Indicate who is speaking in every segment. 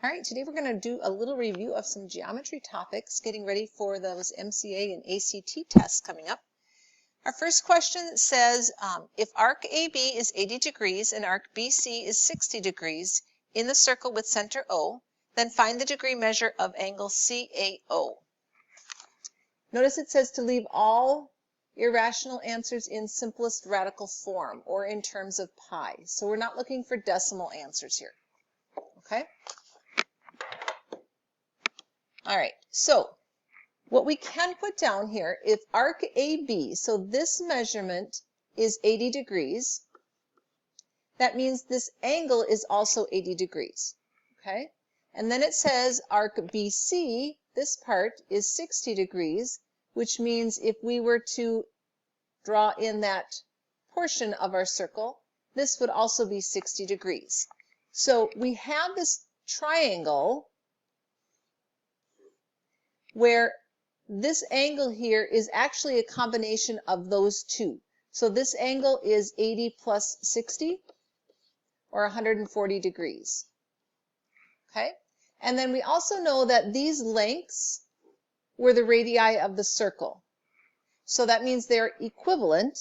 Speaker 1: All right, today we're going to do a little review of some geometry topics, getting ready for those MCA and ACT tests coming up. Our first question says, if arc AB is 80 degrees and arc BC is 60 degrees in the circle with center O, then find the degree measure of angle CAO. Notice it says to leave all irrational answers in simplest radical form or in terms of pi. So we're not looking for decimal answers here. Okay? All right, so what we can put down here, if arc AB, so this measurement is 80 degrees, that means this angle is also 80 degrees, okay? And then it says arc BC, this part is 60 degrees, which means if we were to draw in that portion of our circle, this would also be 60 degrees. So we have this triangle where this angle here is actually a combination of those two. So this angle is 80 plus 60, or 140 degrees. Okay? And then we also know that these lengths were the radii of the circle. So that means they're equivalent.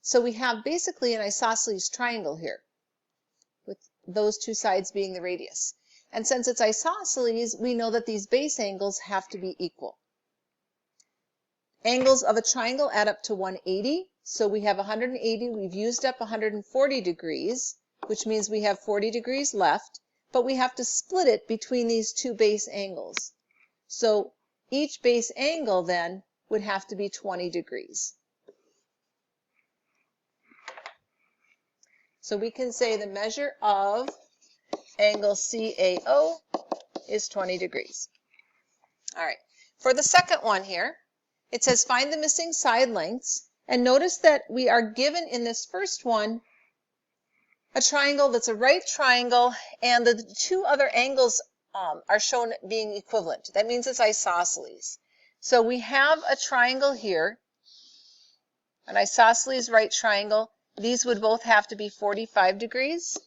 Speaker 1: So we have basically an isosceles triangle here, with those two sides being the radius. And since it's isosceles, we know that these base angles have to be equal. Angles of a triangle add up to 180. So we have 180. We've used up 140 degrees, which means we have 40 degrees left, but we have to split it between these two base angles. So each base angle then would have to be 20 degrees. So we can say the measure of angle CAO is 20 degrees. All right, for the second one here, it says find the missing side lengths, and notice that we are given in this first one a triangle that's a right triangle, and the two other angles are shown being equivalent. That means it's isosceles. So we have a triangle here, an isosceles right triangle. These would both have to be 45 degrees.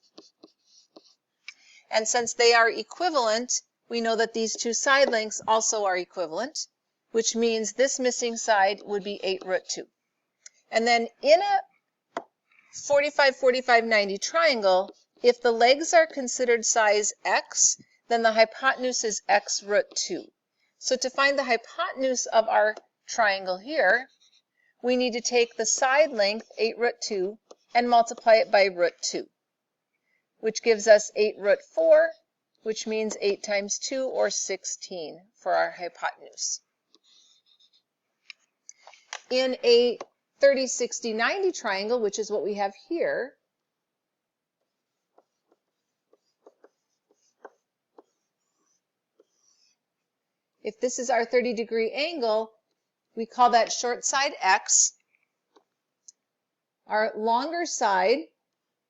Speaker 1: And since they are equivalent, we know that these two side lengths also are equivalent, which means this missing side would be 8 root 2. And then in a 45, 45, 90 triangle, if the legs are considered size x, then the hypotenuse is x root 2. So to find the hypotenuse of our triangle here, we need to take the side length, 8 root 2, and multiply it by root 2, which gives us 8 root 4, which means 8 times 2, or 16, for our hypotenuse. In a 30, 60, 90 triangle, which is what we have here, if this is our 30-degree angle, we call that short side x. Our longer side,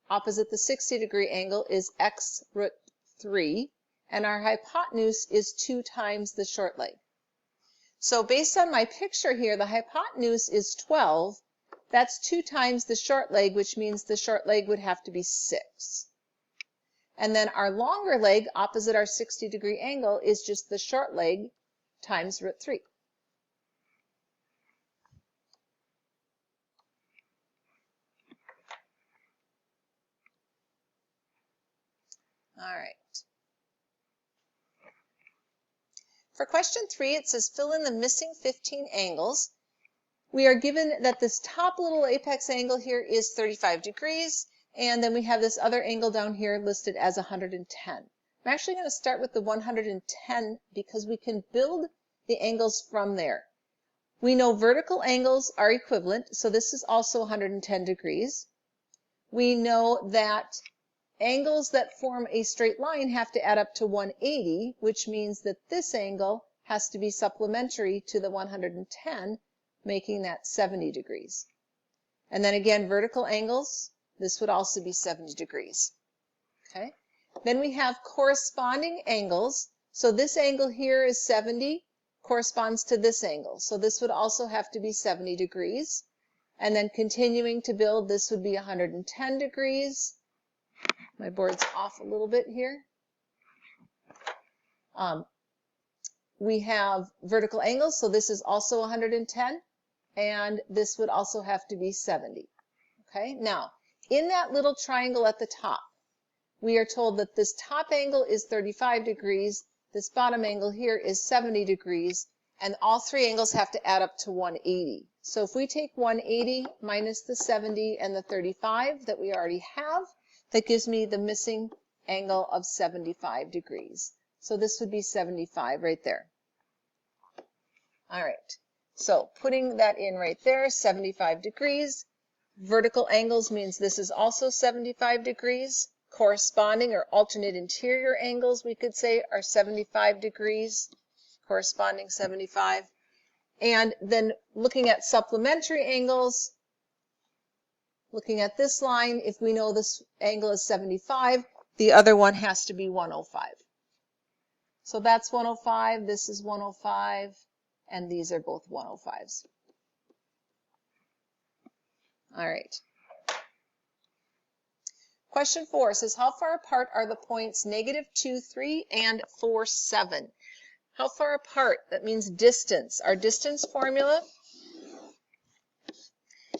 Speaker 1: opposite the 60-degree angle, is x root 3, and our hypotenuse is 2 times the short leg. So based on my picture here, the hypotenuse is 12. That's 2 times the short leg, which means the short leg would have to be 6. And then our longer leg, opposite our 60-degree angle, is just the short leg times root 3. All right. For question 3, it says fill in the missing 15 angles. We are given that this top little apex angle here is 35 degrees, and then we have this other angle down here listed as 110. I'm actually going to start with the 110 because we can build the angles from there. We know vertical angles are equivalent, so this is also 110 degrees. We know that angles that form a straight line have to add up to 180, which means that this angle has to be supplementary to the 110, making that 70 degrees. And then again, vertical angles, this would also be 70 degrees. Okay? Then we have corresponding angles. So this angle here is 70, corresponds to this angle. So this would also have to be 70 degrees. And then continuing to build, this would be 110 degrees. My board's off a little bit here. We have vertical angles, so this is also 110, and this would also have to be 70. Okay, now in that little triangle at the top, we are told that this top angle is 35 degrees, this bottom angle here is 70 degrees, and all three angles have to add up to 180. So if we take 180 minus the 70 and the 35 that we already have, that gives me the missing angle of 75 degrees. So this would be 75 right there. All right, so putting that in right there, 75 degrees. Vertical angles means this is also 75 degrees. Corresponding or alternate interior angles, we could say, are 75 degrees, corresponding 75. And then looking at supplementary angles, looking at this line, if we know this angle is 75, the other one has to be 105. So that's 105, this is 105, and these are both 105s. All right. Question 4 says, how far apart are the points -2, 3, and 4, 7? How far apart? That means distance. Our distance formula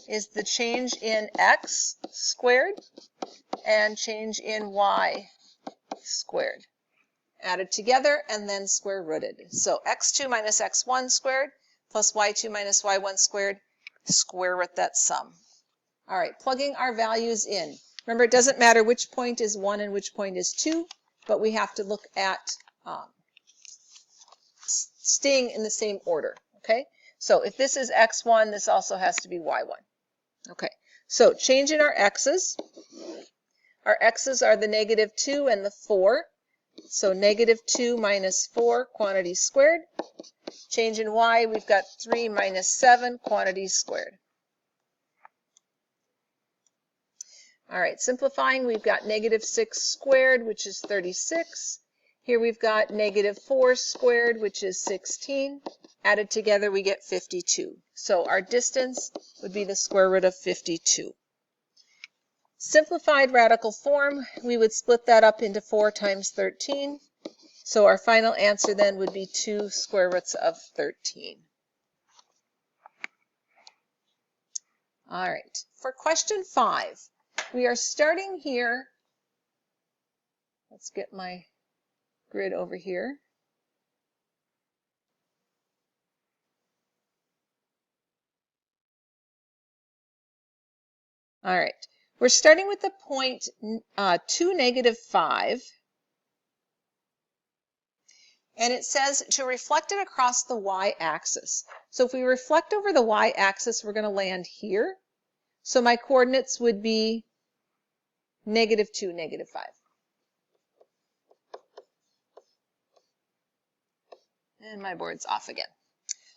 Speaker 1: is the change in x squared and change in y squared. Added together and then square rooted. So x2 minus x1 squared plus y2 minus y1 squared, square root that sum. All right, plugging our values in. Remember, it doesn't matter which point is 1 and which point is 2, but we have to look at staying in the same order, okay? So if this is x1, this also has to be y1. Okay, so changing our x's. Our x's are the -2 and the 4. So -2 minus 4 quantity squared. Change in y, we've got 3 minus 7 quantity squared. All right, simplifying, we've got -6 squared, which is 36. Here we've got -4 squared, which is 16. Added together, we get 52. So our distance would be the square root of 52. Simplified radical form, we would split that up into 4 times 13. So our final answer then would be 2 square roots of 13. All right, for question 5, we are starting here. Let's get my grid over here. All right, we're starting with the point 2, -5. And it says to reflect it across the y-axis. So if we reflect over the y-axis, we're going to land here. So my coordinates would be -2, -5. And my board's off again.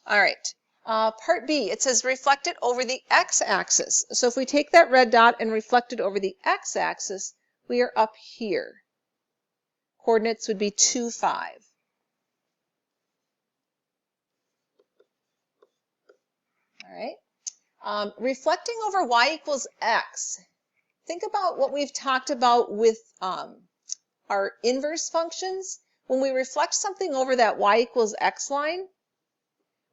Speaker 1: All right. Part B, it says reflect it over the x-axis. So if we take that red dot and reflect it over the x-axis, we are up here. Coordinates would be 2, 5. All right. Reflecting over y equals x. Think about what we've talked about with our inverse functions. When we reflect something over that y equals x line,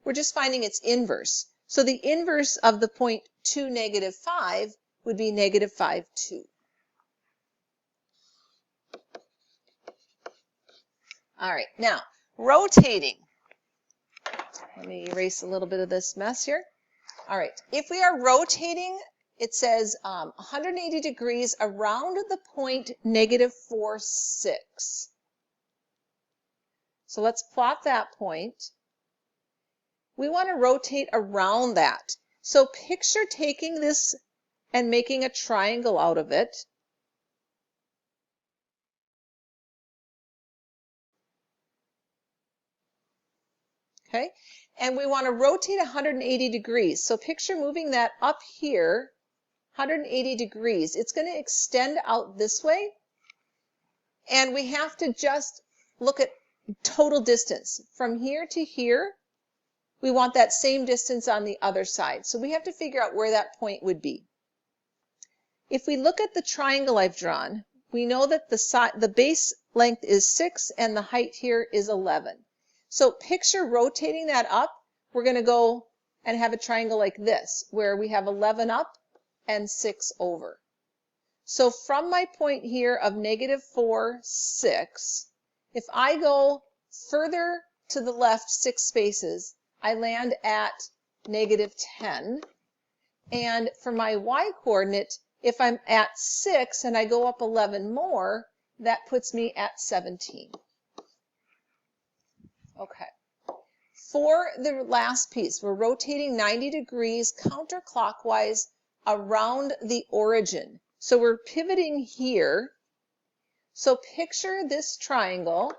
Speaker 1: we're just finding its inverse. So the inverse of the point 2, -5 would be -5, 2. All right, now rotating. Let me erase a little bit of this mess here. All right, if we are rotating, it says 180 degrees around the point -4, 6. So let's plot that point. We want to rotate around that. So picture taking this and making a triangle out of it. Okay, and we want to rotate 180 degrees. So picture moving that up here, 180 degrees. It's going to extend out this way, and we have to just look at total distance. From here to here, we want that same distance on the other side. So we have to figure out where that point would be. If we look at the triangle I've drawn, we know that the base length is 6 and the height here is 11. So picture rotating that up. We're going to go and have a triangle like this, where we have 11 up and 6 over. So from my point here of -4, 6, if I go further to the left 6 spaces, I land at -10. And for my y-coordinate, if I'm at 6 and I go up 11 more, that puts me at 17. Okay. For the last piece, we're rotating 90 degrees counterclockwise around the origin. So we're pivoting here. So picture this triangle.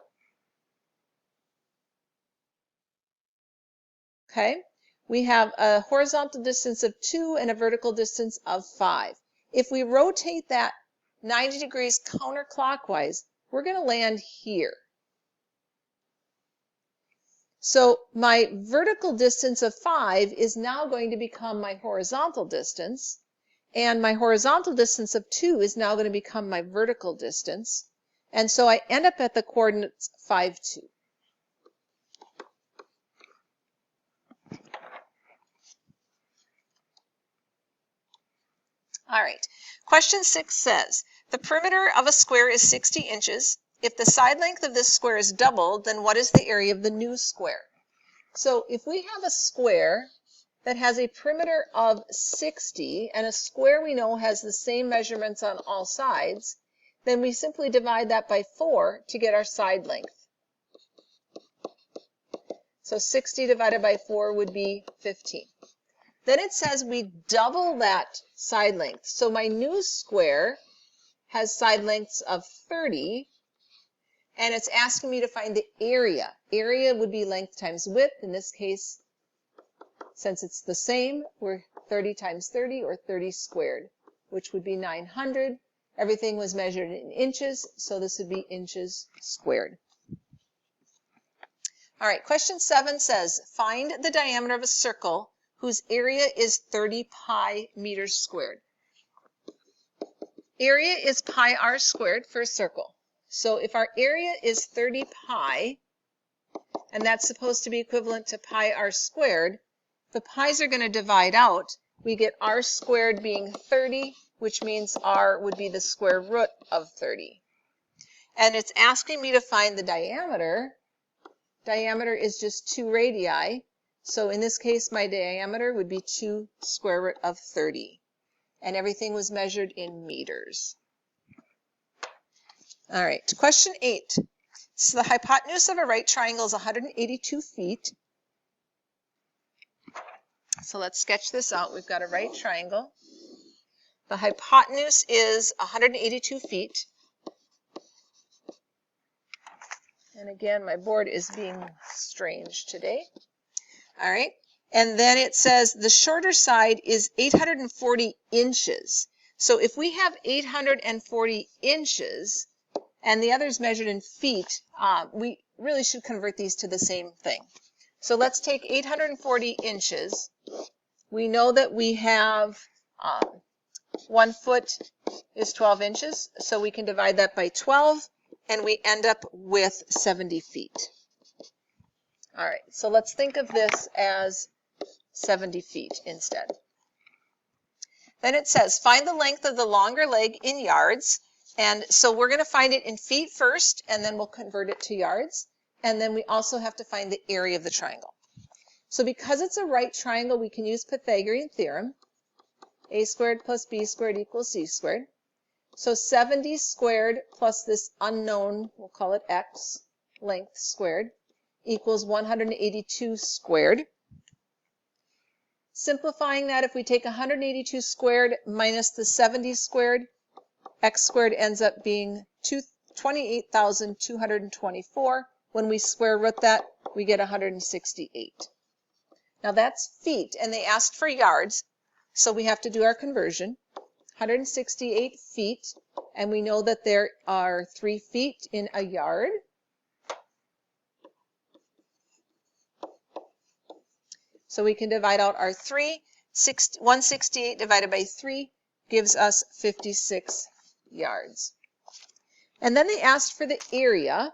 Speaker 1: Okay. We have a horizontal distance of 2 and a vertical distance of 5. If we rotate that 90 degrees counterclockwise, we're going to land here. So my vertical distance of 5 is now going to become my horizontal distance, and my horizontal distance of 2 is now going to become my vertical distance. And so I end up at the coordinates 5, 2. All right. Question 6 says, the perimeter of a square is 60 inches. If the side length of this square is doubled, then what is the area of the new square? So if we have a square that has a perimeter of 60, and a square we know has the same measurements on all sides, then we simply divide that by 4 to get our side length. So 60 divided by 4 would be 15. Then it says we double that side length. So my new square has side lengths of 30, and it's asking me to find the area. Area would be length times width. In this case, since it's the same, we're 30 times 30, or 30 squared, which would be 900. Everything was measured in inches, so this would be inches squared. All right, question 7 says, find the diameter of a circle whose area is 30 pi meters squared. Area is pi r squared for a circle. So if our area is 30 pi, and that's supposed to be equivalent to pi r squared, the pi's are going to divide out. We get r squared being 30, which means r would be the square root of 30. And it's asking me to find the diameter. Diameter is just 2 radii. So in this case, my diameter would be 2 square root of 30. And everything was measured in meters. All right, question 8. So the hypotenuse of a right triangle is 182 feet. So let's sketch this out. We've got a right triangle. The hypotenuse is 182 feet. And again, my board is being strange today. All right. And then it says the shorter side is 840 inches. So if we have 840 inches and the other is measured in feet, we really should convert these to the same thing. So let's take 840 inches. We know that we have 1 foot is 12 inches, so we can divide that by 12, and we end up with 70 feet. All right, so let's think of this as 70 feet instead. Then it says, find the length of the longer leg in yards. And so we're going to find it in feet first, and then we'll convert it to yards. And then we also have to find the area of the triangle. So because it's a right triangle, we can use Pythagorean Theorem. A squared plus b squared equals c squared. So 70 squared plus this unknown, we'll call it x, length squared, equals 182 squared. Simplifying that, if we take 182 squared minus the 70 squared, x squared ends up being 28,224. When we square root that, we get 168. Now that's feet, and they asked for yards, so we have to do our conversion. 168 feet, and we know that there are 3 feet in a yard. So we can divide out our 3. 168 divided by 3 gives us 56 yards. And then they asked for the area.